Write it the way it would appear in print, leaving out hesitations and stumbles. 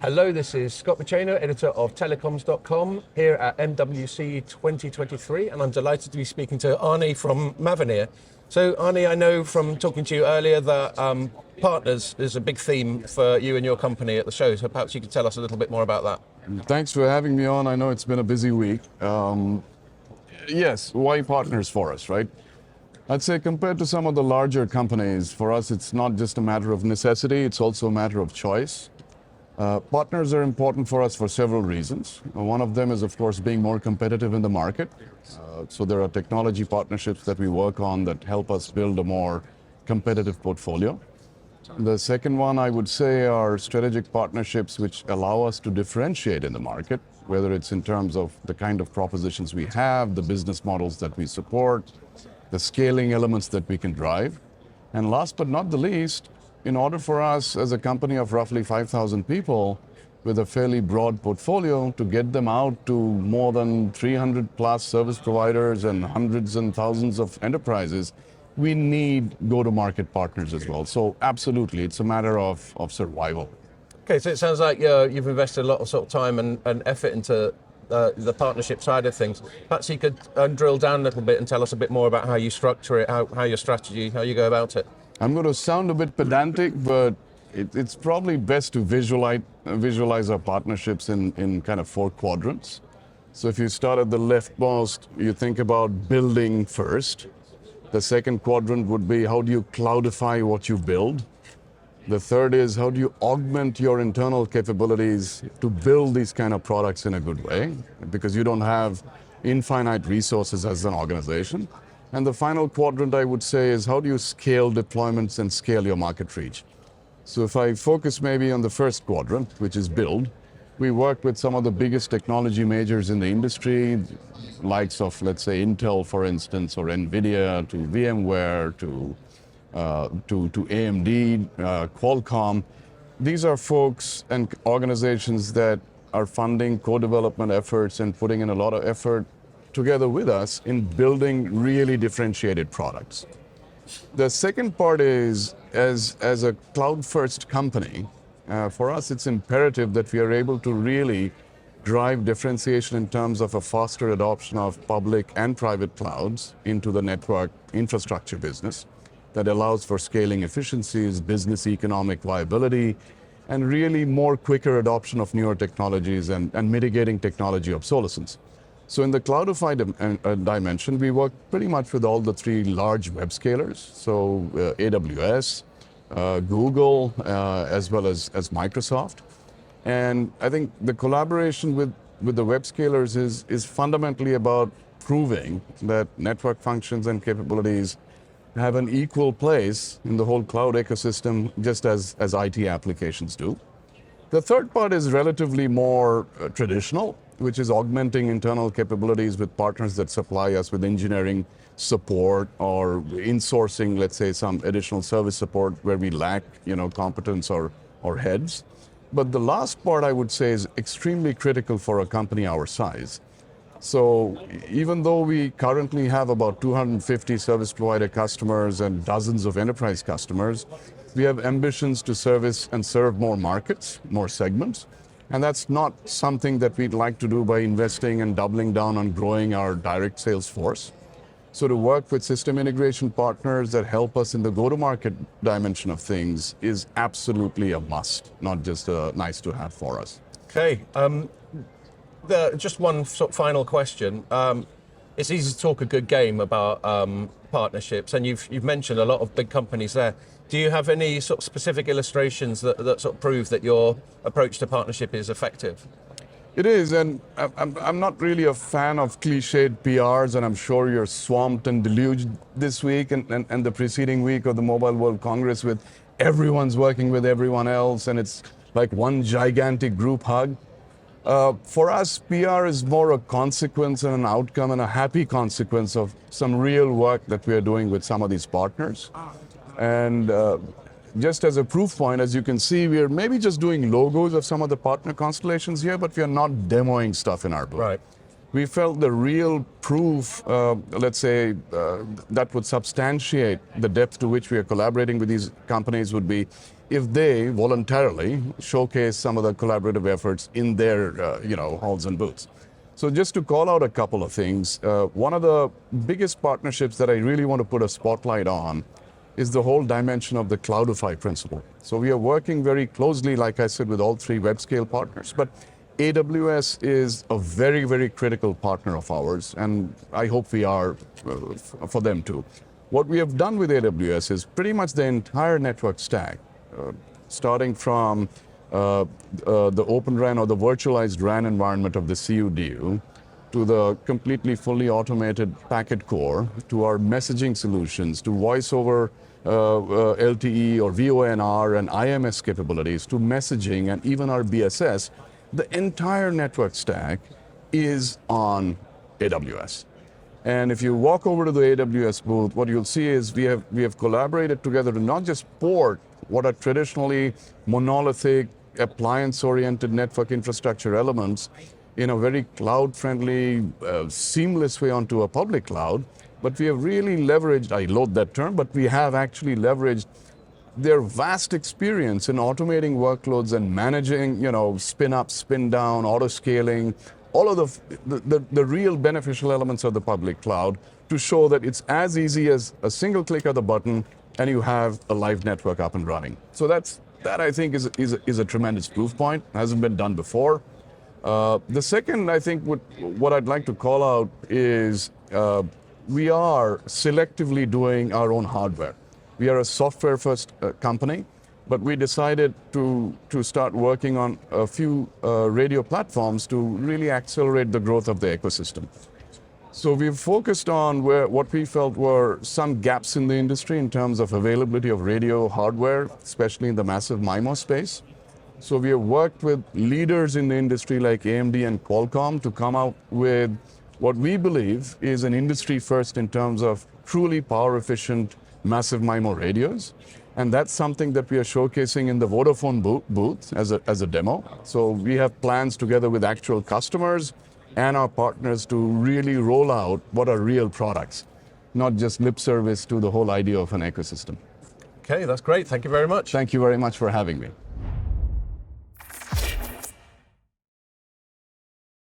Hello, this is Scott Macheno, editor of telecoms.com here at MWC 2023, and I'm delighted to be speaking to Arnie from Mavenir. So Arnie, I know from talking to you earlier that partners is a big theme for you and your company at the show, so perhaps you could tell us a little bit more about that. Thanks for having me on. I know it's been a busy week. Yes, why partners for us, right? I'd say compared to some of the larger companies, for us it's not just a matter of necessity, it's also a matter of choice. Partners are important for us for several reasons. One of them is, of course, being more competitive in the market. So there are technology partnerships that we work on that help us build a more competitive portfolio. The second one, I would say, are strategic partnerships which allow us to differentiate in the market, whether it's in terms of the kind of propositions we have, the business models that we support, the scaling elements that we can drive. And last but not the least, in order for us as a company of roughly 5,000 people with a fairly broad portfolio to get them out to more than 300 plus service providers and hundreds and thousands of enterprises, we need go-to-market partners as well. So absolutely, it's a matter of survival. Okay, so it sounds like you've invested a lot of sort of time and effort into the partnership side of things. Perhaps you could drill down a little bit and tell us a bit more about how you structure it, how your strategy, how you go about it. I'm going to sound a bit pedantic, but it's probably best to visualize our partnerships in kind of 4 quadrants. So if you start at the leftmost, you think about building first. The second quadrant would be how do you cloudify what you build? The third is how do you augment your internal capabilities to build these kind of products in a good way? Because you don't have infinite resources as an organization. And the final quadrant, I would say, is how do you scale deployments and scale your market reach? So if I focus maybe on the first quadrant, which is build, we work with some of the biggest technology majors in the industry, likes of, let's say, Intel, for instance, or NVIDIA, to VMware, to AMD, Qualcomm. These are folks and organizations that are funding co-development efforts and putting in a lot of effort together with us in building really differentiated products. The second part is, as a cloud-first company, for us it's imperative that we are able to really drive differentiation in terms of a faster adoption of public and private clouds into the network infrastructure business that allows for scaling efficiencies, business economic viability, and really more quicker adoption of newer technologies and mitigating technology obsolescence. So in the cloudified dimension, we work pretty much with all the 3 large web scalers. So AWS, Google, as well as Microsoft. And I think the collaboration with the web scalers is fundamentally about proving that network functions and capabilities have an equal place in the whole cloud ecosystem, just as IT applications do. The third part is relatively more traditional, which is augmenting internal capabilities with partners that supply us with engineering support or insourcing, let's say, some additional service support where we lack, competence or heads. But the last part, I would say, is extremely critical for a company our size. So even though we currently have about 250 service provider customers and dozens of enterprise customers, we have ambitions to service and serve more markets, more segments. And that's not something that we'd like to do by investing and doubling down on growing our direct sales force. So to work with system integration partners that help us in the go-to-market dimension of things is absolutely a must, not just a nice to have for us. Okay. Just one sort of final question. It's easy to talk a good game about partnerships, and you've mentioned a lot of big companies there. Do you have any sort of specific illustrations that sort of prove that your approach to partnership is effective? It is, and I'm not really a fan of cliched PRs, and I'm sure you're swamped and deluged this week and the preceding week of the Mobile World Congress with everyone's working with everyone else, and it's like one gigantic group hug. For us, PR is more a consequence and an outcome and a happy consequence of some real work that we are doing with some of these partners. And just as a proof point, as you can see, we are maybe just doing logos of some of the partner constellations here, but we are not demoing stuff in our booth. Right. we felt the real proof, let's say, that would substantiate the depth to which we are collaborating with these companies would be if they voluntarily showcase some of the collaborative efforts in their, halls and booths. So just to call out a couple of things, one of the biggest partnerships that I really want to put a spotlight on is the whole dimension of the Cloudify principle. So we are working very closely, like I said, with all three web-scale partners, but AWS is a very, very critical partner of ours, and I hope we are for them too. What we have done with AWS is pretty much the entire network stack, starting from the Open RAN or the virtualized RAN environment of the CUDU, to the completely fully automated packet core, to our messaging solutions, to voice over LTE or VoNR and IMS capabilities, to messaging and even our BSS. The entire network stack is on AWS. And if you walk over to the AWS booth, what you'll see is we have collaborated together to not just port what are traditionally monolithic, appliance-oriented network infrastructure elements in a very cloud-friendly, seamless way onto a public cloud, but we have really leveraged, I loathe that term, but we have actually leveraged their vast experience in automating workloads and managing, spin up, spin down, auto scaling, all of the real beneficial elements of the public cloud to show that it's as easy as a single click of the button and you have a live network up and running. So that I think is a tremendous proof point. Hasn't been done before. The second, I think, what I'd like to call out is we are selectively doing our own hardware. We are a software-first company, but we decided to start working on a few radio platforms to really accelerate the growth of the ecosystem. So we've focused on what we felt were some gaps in the industry in terms of availability of radio hardware, especially in the massive MIMO space. So we have worked with leaders in the industry like AMD and Qualcomm to come out with what we believe is an industry first in terms of truly power efficient massive MIMO radios. And that's something that we are showcasing in the Vodafone booth as a demo. So we have plans together with actual customers and our partners to really roll out what are real products, not just lip service to the whole idea of an ecosystem. Okay, that's great. Thank you very much. Thank you very much for having me.